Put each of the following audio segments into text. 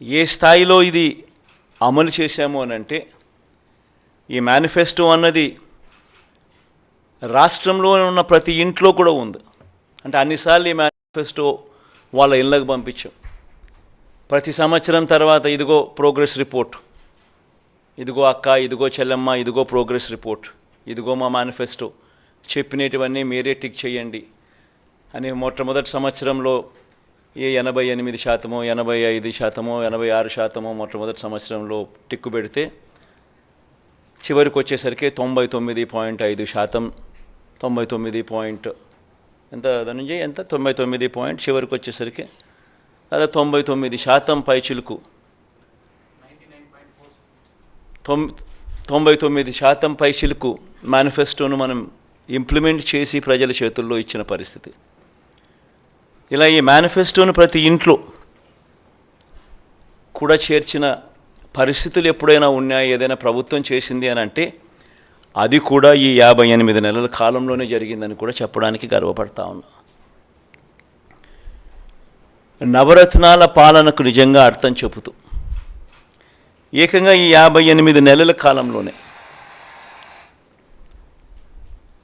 ఏ స్థాయిలో ఇది అమలు చేశాము అనంటే, ఈ మేనిఫెస్టో అన్నది రాష్ట్రంలో ఉన్న ప్రతి ఇంట్లో కూడా ఉంది. అంటే అన్నిసార్లు ఈ మేనిఫెస్టో వాళ్ళ ఇళ్ళకు పంపించాం. ప్రతి సంవత్సరం తర్వాత ఇదిగో ప్రోగ్రెస్ రిపోర్ట్, ఇదిగో అక్క, ఇదిగో చెల్లెమ్మ, ఇదిగో ప్రోగ్రెస్ రిపోర్ట్, ఇదిగో మా మేనిఫెస్టో, చెప్పినటువన్నీ మీరే టిక్ చేయండి అని మొట్టమొదటి సంవత్సరంలో 88%, 85%, 86% మొట్టమొదటి సంవత్సరంలో టిక్కు పెడితే చివరికి వచ్చేసరికి 99.5%, 99 ఎంత ధనంజయ్ ఎంత 99 చివరికి వచ్చేసరికి అదే 99% పైచిలుకు 99% పైచిలుకు మేనిఫెస్టోను మనం ఇంప్లిమెంట్ చేసి ప్రజల చేతుల్లో ఇచ్చిన పరిస్థితి. ఇలా ఈ మేనిఫెస్టోను ప్రతి ఇంట్లో కూడా చేర్చిన పరిస్థితులు ఎప్పుడైనా ఉన్నాయా, ఏదైనా ప్రభుత్వం చేసింది అని అంటే అది కూడా ఈ 58 నెలల కాలంలోనే జరిగిందని కూడా చెప్పడానికి గర్వపడతా ఉన్నా. నవరత్నాల పాలనకు నిజంగా అర్థం చెబుతూ ఏకంగా ఈ 58 నెలల కాలంలోనే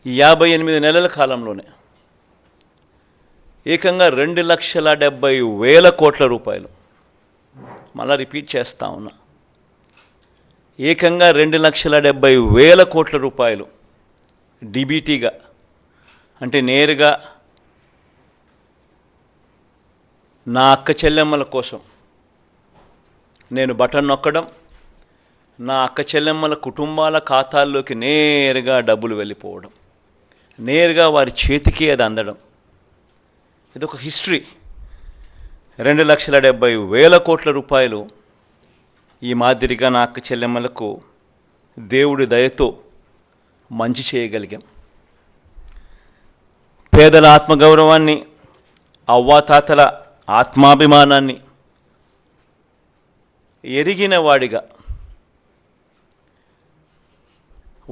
58 నెలల కాలంలోనే ఏకంగా 2,70,000 కోట్ల రూపాయలు, మళ్ళా రిపీట్ చేస్తా ఉన్నా, ఏకంగా 2,70,000 కోట్ల రూపాయలు డిబిటీగా, అంటే నేరుగా నా అక్క చెల్లెమ్మల కోసం నేను బటన్ నొక్కడం, నా అక్క చెల్లెమ్మల కుటుంబాల ఖాతాల్లోకి నేరుగా డబ్బులు వెళ్ళిపోవడం, నేరుగా వారి చేతికి అది అందడం, ఇదొక హిస్టరీ. 2,70,000 కోట్ల రూపాయలు ఈ మాదిరిగా నా అక్క చెల్లెమ్మలకు దేవుడి దయతో మంచి చేయగలిగాం. పేదల ఆత్మగౌరవాన్ని, అవ్వాతాతల ఆత్మాభిమానాన్ని ఎరిగిన వాడిగా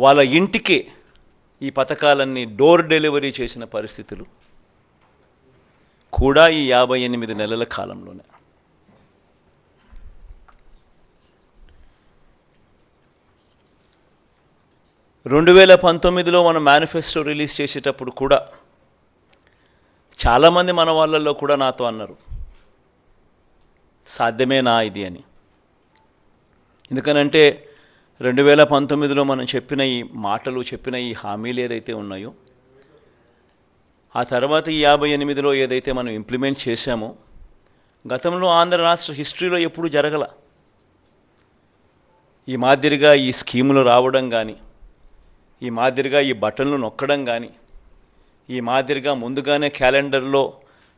వాళ్ళ ఇంటికే ఈ పథకాలన్నీ డోర్ డెలివరీ చేసిన పరిస్థితులు కూడా ఈ 58 నెలల కాలంలోనే. రెండు 2019లో మనం మేనిఫెస్టో రిలీజ్ చేసేటప్పుడు కూడా చాలామంది మన వాళ్ళల్లో కూడా నాతో అన్నారు, సాధ్యమేనా ఇది అని. ఎందుకనంటే 2019లో మనం చెప్పిన ఈ మాటలు, చెప్పిన ఈ హామీలు ఏదైతే ఉన్నాయో, ఆ తర్వాత ఈ 58లో ఏదైతే మనం ఇంప్లిమెంట్ చేశామో, గతంలో ఆంధ్ర రాష్ట్ర హిస్టరీలో ఎప్పుడు జరగల. ఈ మాదిరిగా ఈ స్కీములు రావడం కానీ, ఈ మాదిరిగా ఈ బటన్లు నొక్కడం కానీ, ఈ మాదిరిగా ముందుగానే క్యాలెండర్లో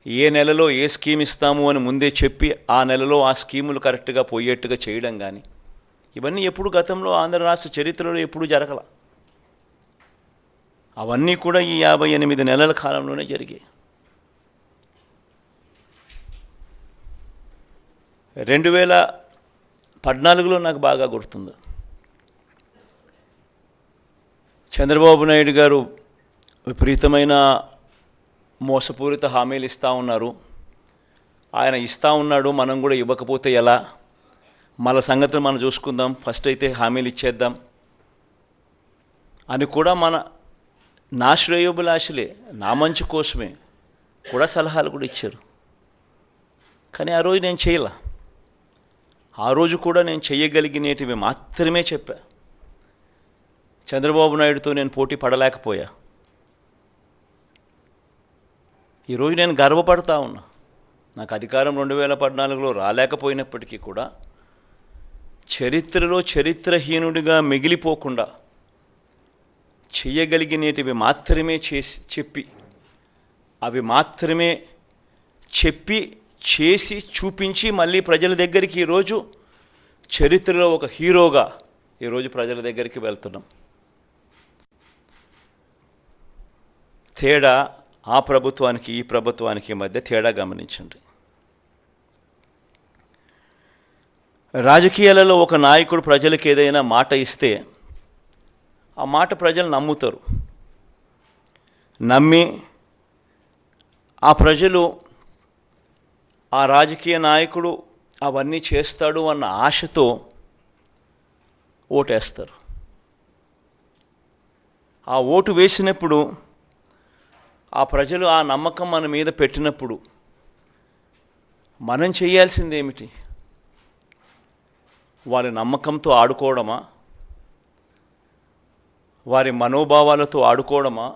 ఏ నెలలో ఏ స్కీమ్ ఇస్తాము అని ముందే చెప్పి ఆ నెలలో ఆ స్కీములు కరెక్ట్గా పోయేట్టుగా చేయడం కానీ, ఇవన్నీ ఎప్పుడు గతంలో ఆంధ్ర రాష్ట్ర చరిత్రలో ఎప్పుడు జరగల. అవన్నీ కూడా ఈ 58 నెలల కాలంలోనే జరిగాయి. 2014లో నాకు బాగా గుర్తుంది, చంద్రబాబు నాయుడు గారు విపరీతమైన మోసపూరిత హామీలు ఇస్తూ ఉన్నారు. ఆయన ఇస్తూ ఉన్నాడు, మనం కూడా ఇవ్వకపోతే ఎలా, మన సంగతులు మనం చూసుకుందాం, ఫస్ట్ అయితే హామీలు ఇచ్చేద్దాం అని కూడా నా శ్రేయోభిలాషులే, నా మంచి కోసమే కూడా సలహాలు కూడా ఇచ్చారు. కానీ ఆ రోజు నేను చేయలే. ఆ రోజు కూడా నేను చేయగలిగినటివి మాత్రమే చెప్పా. చంద్రబాబు నాయుడుతో నేను పోటీ పడలేకపోయా. ఈరోజు నేను గర్వపడతా ఉన్నా. నాకు అధికారం 2014లో రాలేకపోయినప్పటికీ కూడా చరిత్రలో చరిత్రహీనుడిగా మిగిలిపోకుండా చేయగలిగినటివి మాత్రమే చెప్పి, అవి మాత్రమే చెప్పి చేసి చూపించి మళ్ళీ ప్రజల దగ్గరికి ఈరోజు చరిత్రలో ఒక హీరోగా ఈరోజు ప్రజల దగ్గరికి వెళ్తున్నాం. తేడా ఆ ప్రభుత్వానికి ఈ ప్రభుత్వానికి మధ్య తేడా గమనించండి. రాజకీయాలలో ఒక నాయకుడు ప్రజలకు ఏదైనా మాట ఇస్తే ఆ మాట ప్రజలు నమ్ముతారు. నమ్మి ఆ ప్రజలు ఆ రాజకీయ నాయకుడు అవన్నీ చేస్తాడు అన్న ఆశతో ఓటేస్తారు. ఆ ఓటు వేసినప్పుడు ఆ ప్రజలు ఆ నమ్మకం మన మీద పెట్టినప్పుడు మనం చేయాల్సింది ఏమిటి? వారి నమ్మకంతో ఆడుకోవడమా? వారి మనోభావాలతో ఆడుకోవడమా?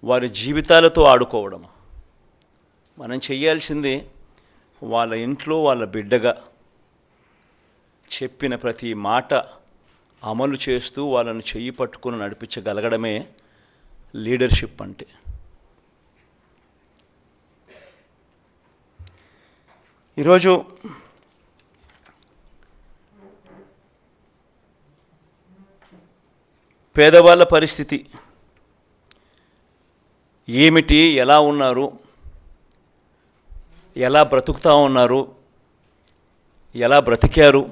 వారి జీవితాలతో ఆడుకోవడమా? మనం చేయాల్సింది వాళ్ళ ఇంట్లో వాళ్ళ బిడ్డగా చెప్పిన ప్రతి మాట అమలు చేస్తూ వాళ్ళను చెయ్యి పట్టుకుని నడిపించగలగడమే లీడర్షిప్ అంటే. ఈరోజు పేదవాళ్ళ పరిస్థితి ఏమిటి, ఎలా ఉన్నారు, ఎలా బ్రతుకుతా ఉన్నారు, ఎలా బ్రతికారు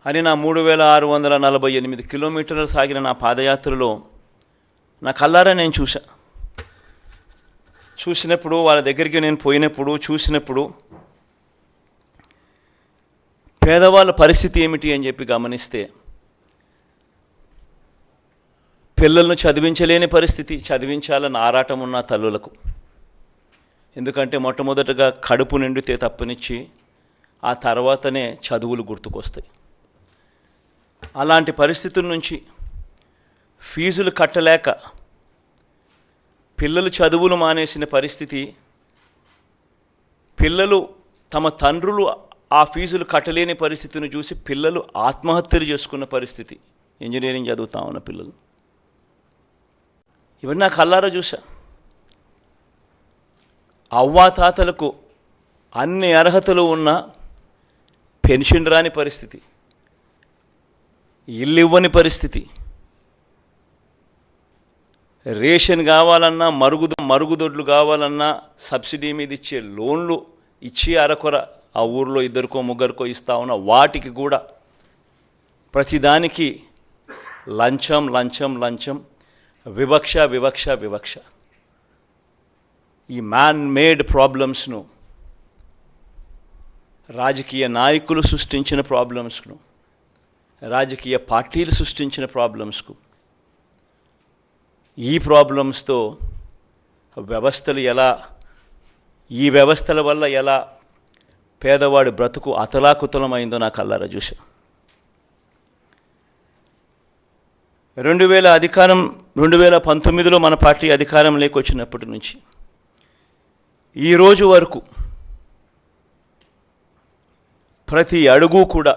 అని నా 3648 కిలోమీటర్లు సాగిన నా పాదయాత్రలో నా కళ్ళారా నేను చూసినప్పుడు వాళ్ళ దగ్గరికి నేను పోయినప్పుడు చూసినప్పుడు పేదవాళ్ళ పరిస్థితి ఏమిటి అని చెప్పి గమనిస్తే పిల్లలను చదివించలేని పరిస్థితి, చదివించాలని ఆరాటం ఉన్న తల్లులకు. ఎందుకంటే మొట్టమొదటగా కడుపు నిండితే తప్పనిచ్చి ఆ తర్వాతనే చదువులు గుర్తుకొస్తాయి. అలాంటి పరిస్థితుల నుంచి ఫీజులు కట్టలేక పిల్లలు చదువులు మానేసిన పరిస్థితి, పిల్లలు తమ తండ్రులు ఆ ఫీజులు కట్టలేని పరిస్థితిని చూసి పిల్లలు ఆత్మహత్యలు చేసుకున్న పరిస్థితి, ఇంజనీరింగ్ చదువుతా ఉన్న పిల్లలు. ఇవన్నీ నా కళ్ళారా చూసా. అవ్వాతాతలకు అన్ని అర్హతలు ఉన్న పెన్షన్ రాని పరిస్థితి, ఇల్లు ఇవ్వని పరిస్థితి, రేషన్ కావాలన్నా మరుగుదొడ్లు కావాలన్నా సబ్సిడీ మీద ఇచ్చే లోన్లు ఇచ్చి అరకొర ఆ ఊర్లో ఇద్దరికో ముగ్గురికో ఇస్తా ఉన్న వాటికి కూడా ప్రతిదానికి లంచం లంచం లంచం, వివక్ష వివక్ష వివక్ష. ఈ మ్యాన్ మేడ్ ప్రాబ్లమ్స్ను, రాజకీయ నాయకులు సృష్టించిన ప్రాబ్లమ్స్ను, రాజకీయ పార్టీలు సృష్టించిన ప్రాబ్లమ్స్కు, ఈ ప్రాబ్లమ్స్తో వ్యవస్థలు ఎలా, ఈ వ్యవస్థల వల్ల ఎలా పేదవాడి బ్రతుకు అతలాకుతలమైందో నా కళ్ళారా చూశా. 2019లో మన పార్టీ అధికారంలోకి వచ్చినప్పటి నుంచి ఈ రోజు వరకు ప్రతి అడుగు కూడా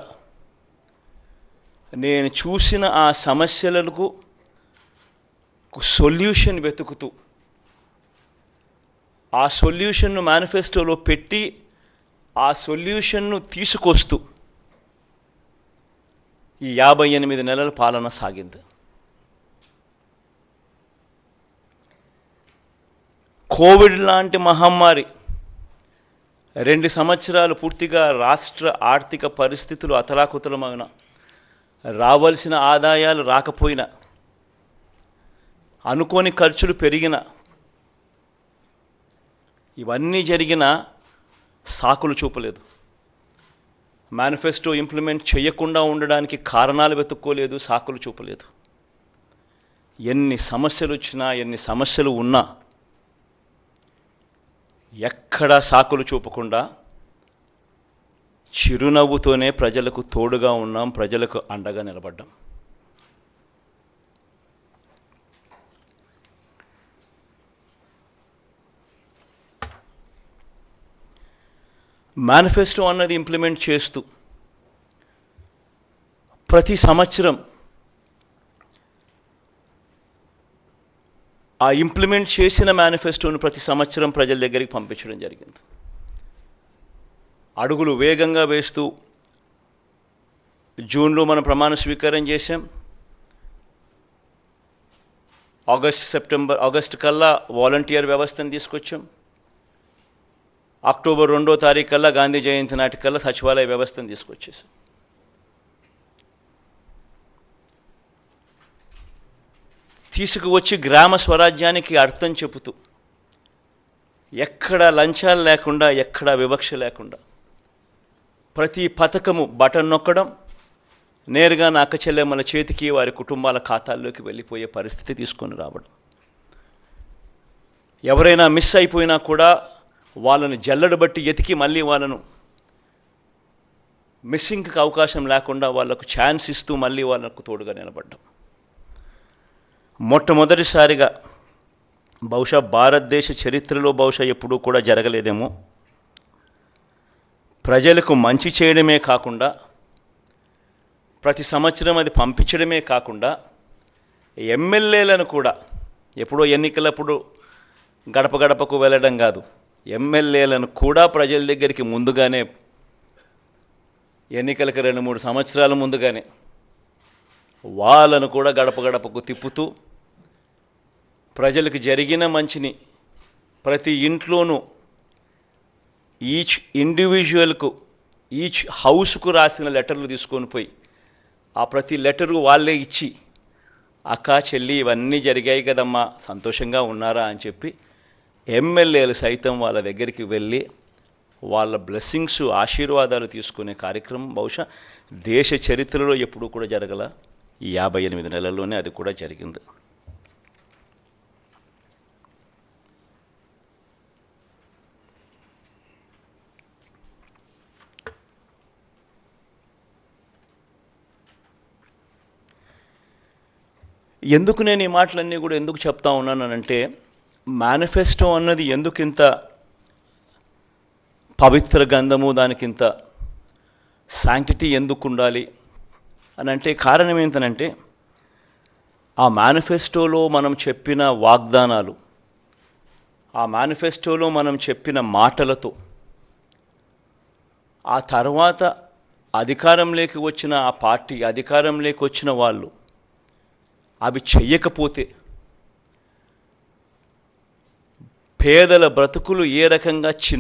నేను చూసిన ఆ సమస్యలకు సొల్యూషన్ వెతుకుతూ ఆ సొల్యూషన్ను మేనిఫెస్టోలో పెట్టి ఆ సొల్యూషన్ను తీసుకొస్తూ ఈ 58 నెలల పాలన సాగింది. కోవిడ్ లాంటి మహమ్మారి 2 సంవత్సరాలు పూర్తిగా రాష్ట్ర ఆర్థిక పరిస్థితులు అతలాకుతలమైన, రావాల్సిన ఆదాయాలు రాకపోయినా, అనుకోని ఖర్చులు పెరిగిన, ఇవన్నీ జరిగిన సాకులు చూపలేదు. మేనిఫెస్టో ఇంప్లిమెంట్ చేయకుండా ఉండడానికి కారణాలు వెతుక్కోలేదు, సాకులు చూపలేదు. ఎన్ని సమస్యలు వచ్చినా, ఎన్ని సమస్యలు ఉన్నా ఎక్కడా సాకులు చూపకుండా చిరునవ్వుతోనే ప్రజలకు తోడుగా ఉన్నాం, ప్రజలకు అండగా నిలబడ్డాం. మేనిఫెస్టో అన్నది ఇంప్లిమెంట్ చేస్తూ ప్రతి సంవత్సరం ఆ ఇంప్లిమెంట్ చేసిన మేనిఫెస్టోను ప్రతి సంవత్సరం ప్రజల దగ్గరికి పంపించడం జరిగింది. అడుగులు వేగంగా వేస్తూ జూన్లో మనం ప్రమాణ స్వీకారం చేశాం. ఆగస్టు కల్లా వాలంటీర్ వ్యవస్థను తీసుకొచ్చాం. అక్టోబర్ 2వ తారీఖు కల్లా, గాంధీ జయంతి నాటికల్లా సచివాలయ వ్యవస్థను తీసుకొచ్చేసాం. తీసుకువచ్చి గ్రామ స్వరాజ్యానికి అర్థం చెబుతూ ఎక్కడ లంచాలు లేకుండా, ఎక్కడ వివక్ష లేకుండా ప్రతి పథకము బటన్ నొక్కడం, నేరుగా నా అక్క చెల్లెమ్మల చేతికి వారి కుటుంబాల ఖాతాల్లోకి వెళ్ళిపోయే పరిస్థితి తీసుకొని రావడం. ఎవరైనా మిస్ అయిపోయినా కూడా వాళ్ళని జల్లెడ బట్టి ఎతికి మళ్ళీ వాళ్ళను మిస్సింగ్కి అవకాశం లేకుండా వాళ్లకు ఛాన్స్ ఇస్తూ మళ్ళీ వాళ్ళకు తోడుగా నిలబడ్డం. మొట్టమొదటిసారిగా బహుశా భారతదేశ చరిత్రలో బహుశా ఎప్పుడూ కూడా జరగలేదేమో, ప్రజలకు మంచి చేయడమే కాకుండా ప్రతి సంవత్సరం అది పంపించడమే కాకుండా ఎమ్మెల్యేలను కూడా ఎప్పుడో ఎన్నికలప్పుడు గడప గడపకు వెళ్ళడం కాదు, ఎమ్మెల్యేలను కూడా ప్రజల దగ్గరికి ముందుగానే, ఎన్నికలకు 2-3 సంవత్సరాల ముందుగానే వాళ్ళను కూడా గడప గడపకు తిప్పుతూ ప్రజలకు జరిగిన మంచిని ప్రతి ఇంట్లోనూ ఈచ్ ఇండివిజువల్కు, ఈచ్ హౌస్కు రాసిన లెటర్లు తీసుకొని పోయి ఆ ప్రతి లెటరు వాళ్ళే ఇచ్చి, అక్క చెల్లి ఇవన్నీ జరిగాయి కదమ్మా సంతోషంగా ఉన్నారా అని చెప్పి ఎమ్మెల్యేలు సైతం వాళ్ళ దగ్గరికి వెళ్ళి వాళ్ళ బ్లెస్సింగ్స్, ఆశీర్వాదాలు తీసుకునే కార్యక్రమం బహుశా దేశ చరిత్రలో ఎప్పుడూ కూడా జరగల. ఈ 58 నెలల్లోనే అది కూడా జరిగింది. ఎందుకు నేను ఈ మాటలన్నీ కూడా ఎందుకు చెప్తా ఉన్నానంటే, మేనిఫెస్టో అన్నది ఎందుకింత పవిత్ర గంధము, దానికింత శాంక్టిటీ ఎందుకు ఉండాలి అని అంటే కారణం ఏంటనంటే, ఆ మేనిఫెస్టోలో మనం చెప్పిన వాగ్దానాలు, ఆ మేనిఫెస్టోలో మనం చెప్పిన మాటలతో ఆ తర్వాత అధికారంలోకి వచ్చిన ఆ పార్టీ, అధికారంలోకి వచ్చిన వాళ్ళు అవి చెయ్యకపోతే పేదల బ్రతుకులు ఏ రకంగా